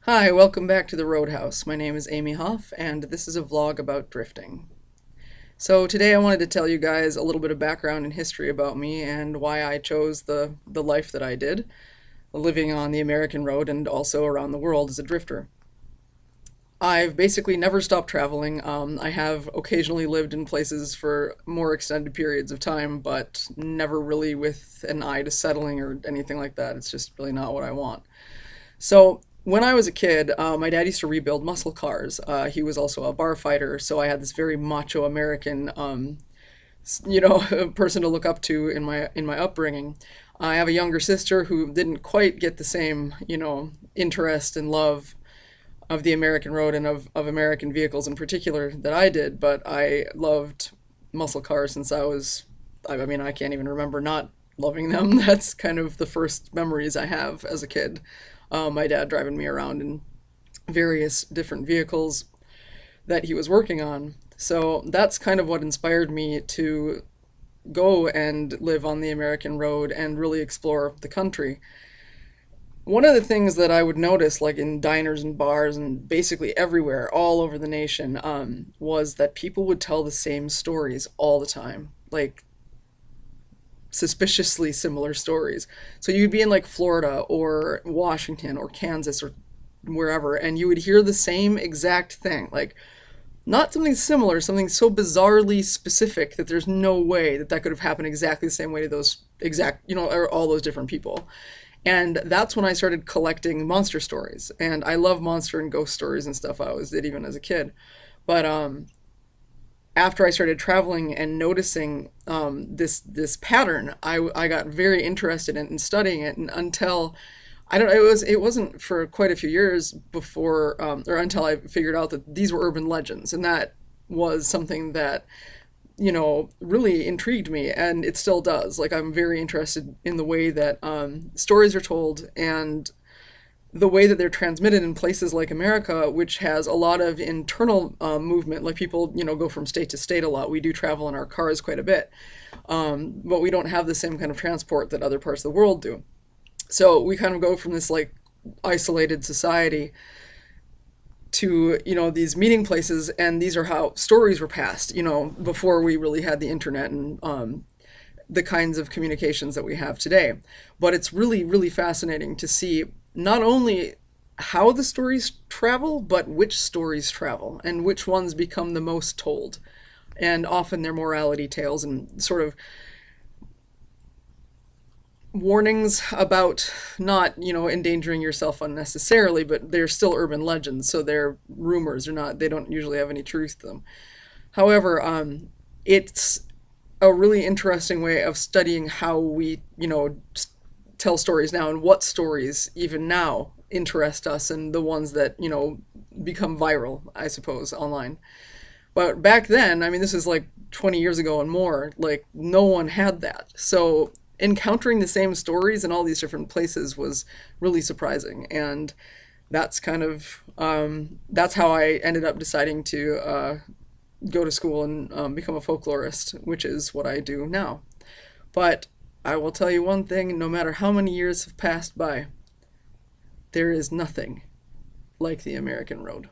Hi, welcome back to the Roadhouse. My name is Amy Hoff, and this is a vlog about drifting. So today I wanted to tell you guys a little bit of background and history about me and why I chose the life that I did, living on the American road and also around the world as a drifter. I've basically never stopped traveling. I have occasionally lived in places for more extended periods of time, but never really with an eye to settling or anything like that. It's just really not what I want. So when I was a kid, my dad used to rebuild muscle cars. He was also a bar fighter, so I had this very macho American, person to look up to in my upbringing. I have a younger sister who didn't quite get the same, interest and love of the American road and of American vehicles in particular that I did, but I loved muscle cars since I mean, I can't even remember not loving them. That's kind of the first memories I have as a kid. My dad driving me around in various different vehicles that he was working on. So that's kind of what inspired me to go and live on the American road and really explore the country. One of the things that I would notice, like in diners and bars and basically everywhere, all over the nation, was that people would tell the same stories all the time. Like suspiciously similar stories. So you'd be in like Florida or Washington or Kansas or wherever, and you would hear the same exact thing. Like, not something similar, something so bizarrely specific that there's no way that that could have happened exactly the same way to those exact, or all those different people. And that's when I started collecting monster stories. And I love monster and ghost stories and stuff. I always did, even as a kid. But after I started traveling and noticing this pattern, I got very interested in studying it, and until I don't know, it wasn't for quite a few years before or until I figured out that these were urban legends, and that was something that really intrigued me, and it still does. Like, I'm very interested in the way that stories are told and the way that they're transmitted in places like America, which has a lot of internal movement. Like, people, go from state to state a lot. We do travel in our cars quite a bit, but we don't have the same kind of transport that other parts of the world do. So we kind of go from this like isolated society to these meeting places, and these are how stories were passed. Before we really had the internet and the kinds of communications that we have today. But it's really, really fascinating to see not only how the stories travel, but which stories travel and which ones become the most told. And often they're morality tales and sort of warnings about not, endangering yourself unnecessarily, but they're still urban legends, so they're rumors. They don't usually have any truth to them. However, it's a really interesting way of studying how we, tell stories now, and what stories even now interest us, and the ones that, become viral, I suppose, online. But back then, I mean, this is like 20 years ago and more, like, no one had that. So encountering the same stories in all these different places was really surprising. And that's kind of, that's how I ended up deciding to go to school and become a folklorist, which is what I do now. But I will tell you one thing: no matter how many years have passed by, there is nothing like the American road.